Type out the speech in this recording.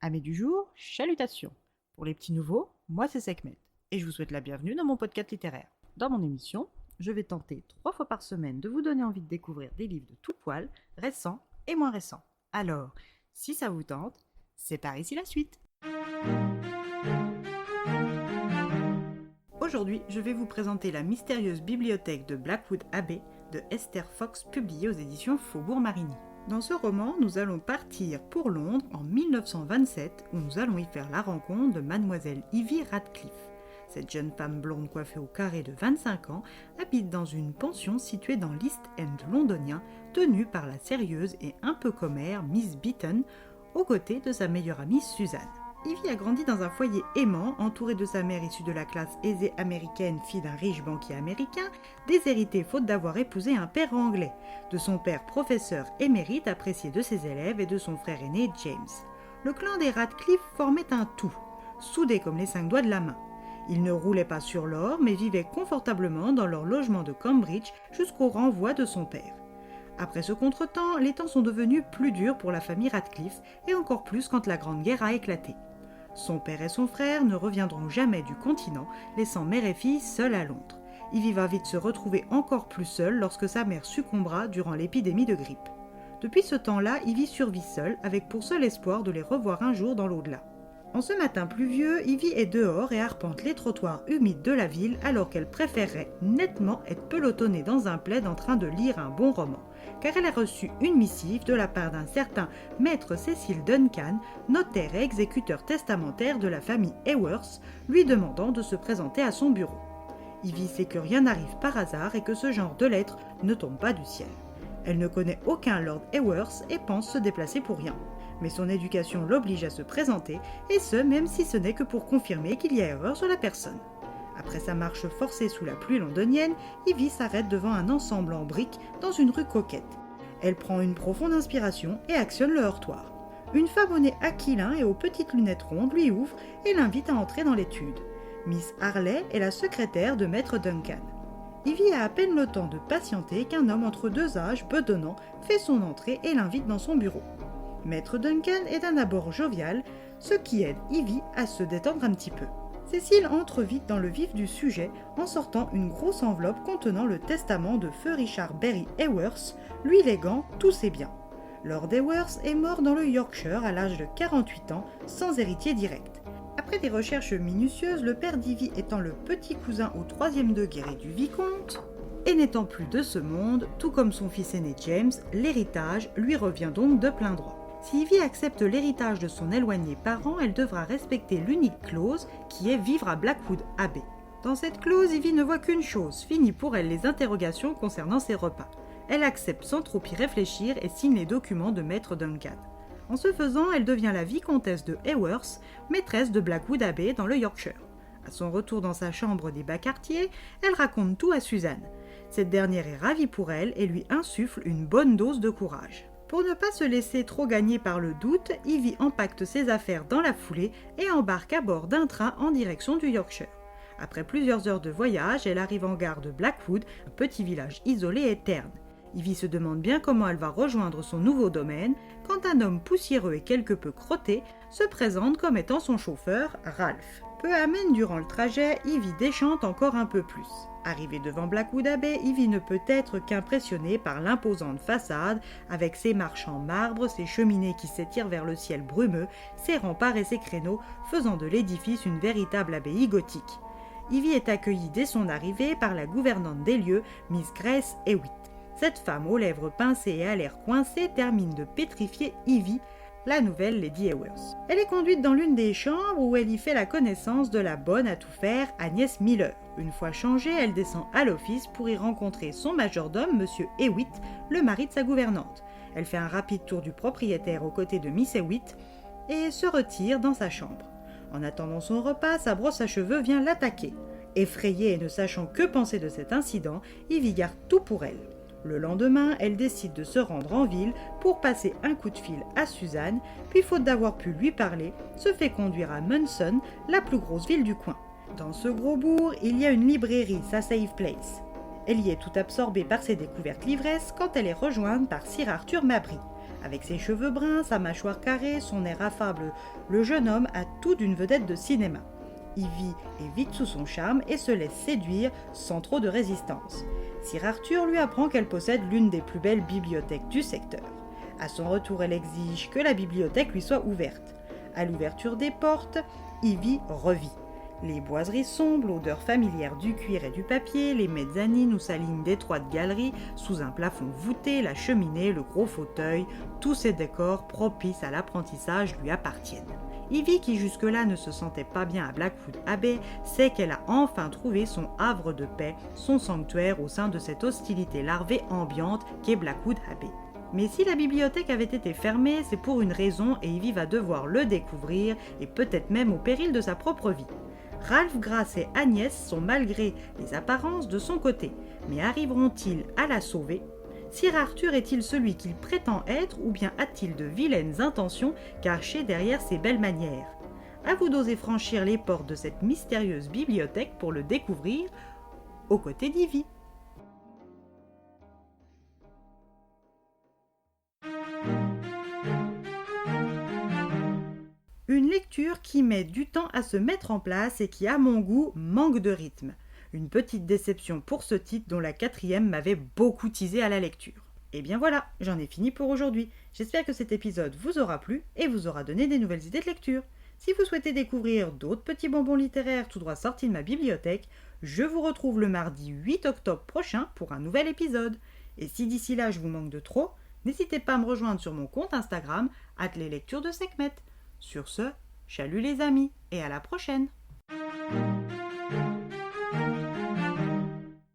Amis du jour, chalutations. Pour les petits nouveaux, moi c'est Sekhmet et je vous souhaite la bienvenue dans mon podcast littéraire. Dans mon émission, je vais tenter 3 fois par semaine de vous donner envie de découvrir des livres de tout poil, récents et moins récents. Alors, si ça vous tente, c'est par ici la suite. Aujourd'hui, je vais vous présenter La mystérieuse bibliothèque de Blackwood Abbey de Esther Fox, publiée aux éditions Faubourg Marigny. Dans ce roman, nous allons partir pour Londres en 1927, où nous allons y faire la rencontre de mademoiselle Ivy Radcliffe. Cette jeune femme blonde coiffée au carré de 25 ans habite dans une pension située dans l'East End londonien, tenue par la sérieuse et un peu commère Miss Beaton, aux côtés de sa meilleure amie Suzanne. Ivy a grandi dans un foyer aimant, entourée de sa mère issue de la classe aisée américaine, fille d'un riche banquier américain, déshéritée faute d'avoir épousé un père anglais, de son père professeur émérite apprécié de ses élèves et de son frère aîné James. Le clan des Radcliffe formait un tout, soudé comme les 5 doigts de la main. Ils ne roulaient pas sur l'or, mais vivaient confortablement dans leur logement de Cambridge jusqu'au renvoi de son père. Après ce contretemps, les temps sont devenus plus durs pour la famille Radcliffe, et encore plus quand la Grande Guerre a éclaté. Son père et son frère ne reviendront jamais du continent, laissant mère et fille seules à Londres. Ivy va vite se retrouver encore plus seule lorsque sa mère succombera durant l'épidémie de grippe. Depuis ce temps-là, Ivy survit seule, avec pour seul espoir de les revoir un jour dans l'au-delà. En ce matin pluvieux, Ivy est dehors et arpente les trottoirs humides de la ville alors qu'elle préférerait nettement être pelotonnée dans un plaid en train de lire un bon roman, car elle a reçu une missive de la part d'un certain maître Cecil Duncan, notaire et exécuteur testamentaire de la famille Haworth, lui demandant de se présenter à son bureau. Ivy sait que rien n'arrive par hasard et que ce genre de lettre ne tombe pas du ciel. Elle ne connaît aucun Lord Haworth et pense se déplacer pour rien. Mais son éducation l'oblige à se présenter, et ce, même si ce n'est que pour confirmer qu'il y a erreur sur la personne. Après sa marche forcée sous la pluie londonienne, Ivy s'arrête devant un ensemble en briques dans une rue coquette. Elle prend une profonde inspiration et actionne le heurtoir. Une femme au nez aquilin et aux petites lunettes rondes lui ouvre et l'invite à entrer dans l'étude. Miss Harley est la secrétaire de maître Duncan. Ivy a à peine le temps de patienter qu'un homme entre deux âges bedonnant fait son entrée et l'invite dans son bureau. Maître Duncan est d'un abord jovial, ce qui aide Ivy à se détendre un petit peu. Cécile entre vite dans le vif du sujet en sortant une grosse enveloppe contenant le testament de feu Richard Berry Haworth, lui léguant tous ses biens. Lord Haworth est mort dans le Yorkshire à l'âge de 48 ans, sans héritier direct. Après des recherches minutieuses, le père d'Ivy étant le petit cousin au 3e degré du vicomte, et n'étant plus de ce monde, tout comme son fils aîné James, l'héritage lui revient donc de plein droit. Si Ivy accepte l'héritage de son éloigné parent, elle devra respecter l'unique clause qui est vivre à Blackwood Abbey. Dans cette clause, Ivy ne voit qu'une chose, finit pour elle les interrogations concernant ses repas. Elle accepte sans trop y réfléchir et signe les documents de maître Duncan. En ce faisant, elle devient la vicomtesse de Haworth, maîtresse de Blackwood Abbey dans le Yorkshire. À son retour dans sa chambre des bas quartiers, elle raconte tout à Suzanne. Cette dernière est ravie pour elle et lui insuffle une bonne dose de courage. Pour ne pas se laisser trop gagner par le doute, Ivy empacte ses affaires dans la foulée et embarque à bord d'un train en direction du Yorkshire. Après plusieurs heures de voyage, elle arrive en gare de Blackwood, un petit village isolé et terne. Ivy se demande bien comment elle va rejoindre son nouveau domaine quand un homme poussiéreux et quelque peu crotté se présente comme étant son chauffeur, Ralph. Peu amène durant le trajet, Ivy déchante encore un peu plus. Arrivée devant Blackwood Abbey, Ivy ne peut être qu'impressionnée par l'imposante façade, avec ses marches en marbre, ses cheminées qui s'étirent vers le ciel brumeux, ses remparts et ses créneaux, faisant de l'édifice une véritable abbaye gothique. Ivy est accueillie dès son arrivée par la gouvernante des lieux, Miss Grace Hewitt. Cette femme aux lèvres pincées et à l'air coincé termine de pétrifier Ivy, la nouvelle Lady Haworth. Elle est conduite dans l'une des chambres où elle y fait la connaissance de la bonne à tout faire Agnès Miller. Une fois changée, elle descend à l'office pour y rencontrer son majordome, Monsieur Hewitt, le mari de sa gouvernante. Elle fait un rapide tour du propriétaire aux côtés de Miss Hewitt et se retire dans sa chambre. En attendant son repas, sa brosse à cheveux vient l'attaquer. Effrayée et ne sachant que penser de cet incident, Ivy garde tout pour elle. Le lendemain, elle décide de se rendre en ville pour passer un coup de fil à Suzanne, puis faute d'avoir pu lui parler, se fait conduire à Munson, la plus grosse ville du coin. Dans ce gros bourg, il y a une librairie, sa safe place. Elle y est tout absorbée par ses découvertes livresses quand elle est rejointe par Sir Arthur Mabry. Avec ses cheveux bruns, sa mâchoire carrée, son air affable, le jeune homme a tout d'une vedette de cinéma. Ivy est vite sous son charme et se laisse séduire sans trop de résistance. Sir Arthur lui apprend qu'elle possède l'une des plus belles bibliothèques du secteur. À son retour, elle exige que la bibliothèque lui soit ouverte. À l'ouverture des portes, Ivy revit. Les boiseries sombres, l'odeur familière du cuir et du papier, les mezzanines où s'alignent d'étroites galeries, sous un plafond voûté, la cheminée, le gros fauteuil, tous ces décors propices à l'apprentissage lui appartiennent. Ivy, qui jusque-là ne se sentait pas bien à Blackwood Abbey, sait qu'elle a enfin trouvé son havre de paix, son sanctuaire au sein de cette hostilité larvée ambiante qu'est Blackwood Abbey. Mais si la bibliothèque avait été fermée, c'est pour une raison et Ivy va devoir le découvrir, et peut-être même au péril de sa propre vie. Ralph, Grace et Agnès sont malgré les apparences de son côté, mais arriveront-ils à la sauver ? Sir Arthur est-il celui qu'il prétend être ou bien a-t-il de vilaines intentions cachées derrière ses belles manières ? À vous d'oser franchir les portes de cette mystérieuse bibliothèque pour le découvrir aux côtés d'Ivy. Une lecture qui met du temps à se mettre en place et qui, à mon goût, manque de rythme. Une petite déception pour ce titre dont la 4e m'avait beaucoup teasé à la lecture. Et bien voilà, j'en ai fini pour aujourd'hui. J'espère que cet épisode vous aura plu et vous aura donné des nouvelles idées de lecture. Si vous souhaitez découvrir d'autres petits bonbons littéraires tout droit sortis de ma bibliothèque, je vous retrouve le mardi 8 octobre prochain pour un nouvel épisode. Et si d'ici là je vous manque de trop, n'hésitez pas à me rejoindre sur mon compte Instagram @leslecturesdeSekhmet. Sur ce, chalut les amis et à la prochaine!